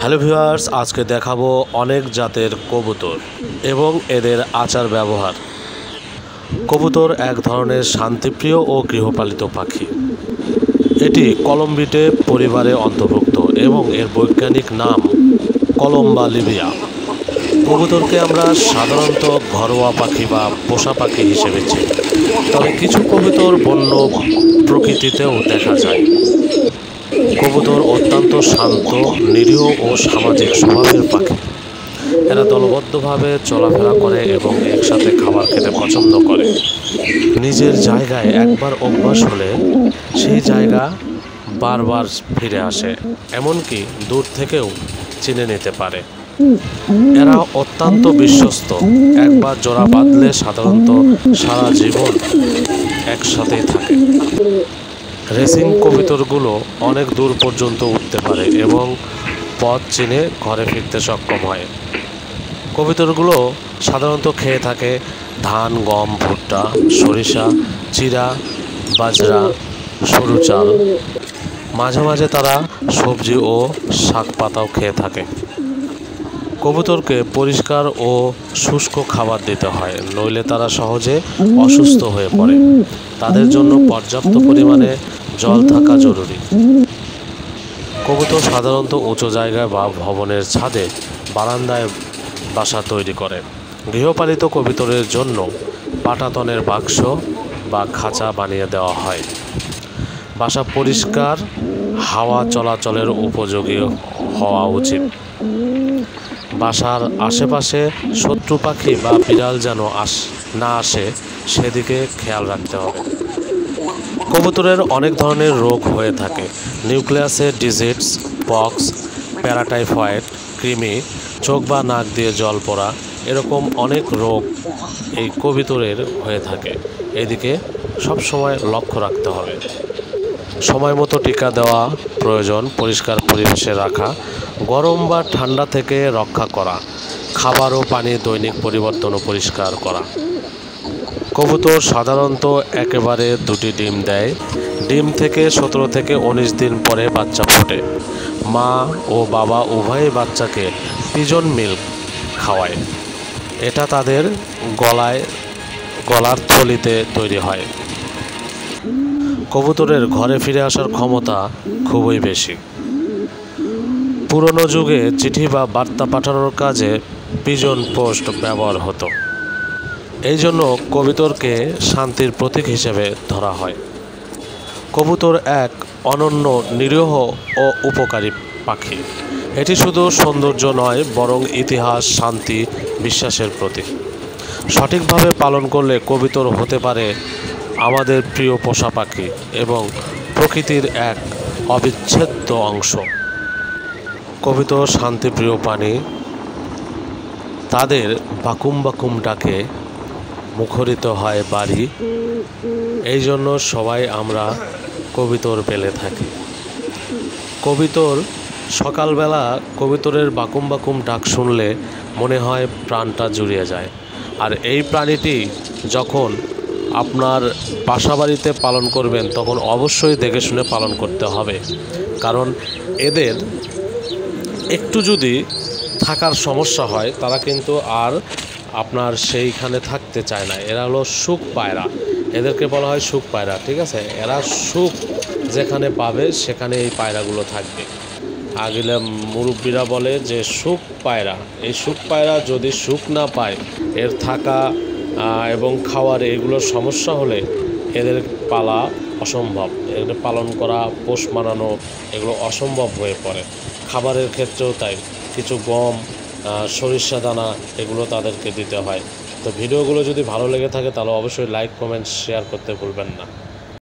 Hello viewers, আজকে দেখাবো অনেক জাতের কবুতর এবং এদের আচার ব্যবহার। কবুতর এক ধরনের শান্তিপ্রিয় ও গৃহপালিত পাখি। এটি কলম্বিটে পরিবারে অন্তর্ভুক্ত এবং এর বৈজ্ঞানিক নাম কলম্বা লিবিয়া। কবুতরকে আমরা সাধারণত ঘরোয়া পাখি বা পোষা পাখি হিসেবে চিনি, তবে কিছু কবুতর বন্য প্রকৃতিতেও দেখা যায়। কবুতর অত্যন্ত শান্ত, নিরীহ ও সামাজিক স্বভাবের পাখি। এরা দলবদ্ধভাবে চলাফেরা করে এবং একসাথে খাবার খেতে পছন্দ করে। নিজের জায়গায় একবার অভ্যাস হলে সেই জায়গা বারবার ফিরে আসে, এমনকি দূর থেকেও চিনে নিতে পারে। এরা অত্যন্ত বিশ্বস্ত, একবার জোড়া বাঁধলে সাধারণত সারা জীবন একসাথেই থাকে। রেসিং কবুতরগুলো অনেক দূর পর্যন্ত উঠতে পারে এবং পথ চিনে ঘরে ফিরতে সক্ষম হয়। কবুতরগুলো সাধারণত খেয়ে থাকে ধান, গম, ভুট্টা, সরিষা, চিরা, বাজরা, সরু চাল। মাঝে মাঝে তারা সবজি ও শাক পাতাও খেয়ে থাকে। কবুতরকে পরিষ্কার ও শুষ্ক খাবার দিতে হয়, নইলে তারা সহজে অসুস্থ হয়ে পড়ে। তাদের জন্য পর্যাপ্ত পরিমাণে জল থাকা জরুরি। কবুতর সাধারণত উঁচু জায়গায় বা ভবনের ছাদে, বারান্দায় বাসা তৈরি করে। গৃহপালিত কবুতরের জন্য পাটাতনের বাক্স বা খাঁচা বানিয়ে দেওয়া হয়। বাসা পরিষ্কার, হাওয়া চলাচলের উপযোগী হওয়া উচিত। বাসার আশেপাশে শত্রু পাখি বা বিড়াল যেন না আসে সেদিকে খেয়াল রাখতে হবে। কবুতরের অনেক ধরনের রোগ হয়ে থাকে। নিউক্লিয়াসের ডিজিজ, পক্স, প্যারাটাইফয়েড, কৃমি, চোখ বা নাক দিয়ে জল পড়া, এরকম অনেক রোগ এই কবুতরের হয়ে থাকে। এদিকে সবসময় লক্ষ্য রাখতে হবে। সময় মতো টিকা দেওয়া প্রয়োজন, পরিষ্কার পরিবেশে রাখা, গরম বা ঠান্ডা থেকে রক্ষা করা, খাবার ও পানি দৈনিক পরিবর্তন ও পরিষ্কার করা। কবুতর সাধারণত একেবারে দুটি ডিম দেয়। ডিম থেকে 17 থেকে 19 দিন পরে বাচ্চা ফোটে। মা ও বাবা উভয়ই বাচ্চাকে পিজন মিল্ক খাওয়ায়। এটা তাদের গলার থলিতে তৈরি হয়। কবুতরের ঘরে ফিরে আসার ক্ষমতা খুবই বেশি। পুরনো যুগে চিঠি বা বার্তা পাঠানোর কাজে পিজন পোস্ট ব্যবহার হতো। এই জন্য কবুতরকে শান্তির প্রতীক হিসেবে ধরা হয়। কবুতর এক অনন্য, নিরীহ ও উপকারী পাখি। এটি শুধু সৌন্দর্য নয়, বরং ইতিহাস, শান্তি, বিশ্বাসের প্রতীক। সঠিকভাবে পালন করলে কবুতর হতে পারে আমাদের প্রিয় পোষা পাখি এবং প্রকৃতির এক অবিচ্ছেদ্য অংশ। কবুতর শান্তিপ্রিয় প্রাণী। তাদের বাকুম বাকুম ডাকে মুখরিত হয় বাড়ি। এই জন্য সবাই আমরা কবুতর পেলে থাকি। সকালবেলা কবুতরের বাকুম বাকুম ডাক শুনলে মনে হয় প্রাণটা জুড়িয়ে যায়। আর এই প্রাণীটি যখন আপনার বাসা বাড়িতে পালন করবেন তখন অবশ্যই দেখে শুনে পালন করতে হবে, কারণ এদের একটু যদি থাকার সমস্যা হয় তারা কিন্তু আর আপনার সেইখানে থাকতে চায় না। এরা হলো সুখ পায়রা, এদেরকে বলা হয় সুখ পায়রা, ঠিক আছে? এরা সুখ যেখানে পাবে সেখানে এই পায়রাগুলো থাকবে। আগেলে মুরব্বীরা বলে যে সুখ পায়রা, এই সুখ পায়রা যদি সুখ না পায়, এর থাকা এবং খাওয়ার এগুলোর সমস্যা হলে এদের পালা অসম্ভব, এদের পালন করা, পোষ মানানো এগুলো অসম্ভব হয়ে পড়ে। খাবারের ক্ষেত্রেও তাই, কিছু গম, সরিষা দানা এগুলো তাদেরকে দিতে হয়। তো ভিডিওগুলো যদি ভালো লেগে থাকে তাহলে অবশ্যই লাইক, কমেন্ট, শেয়ার করতে ভুলবেন না।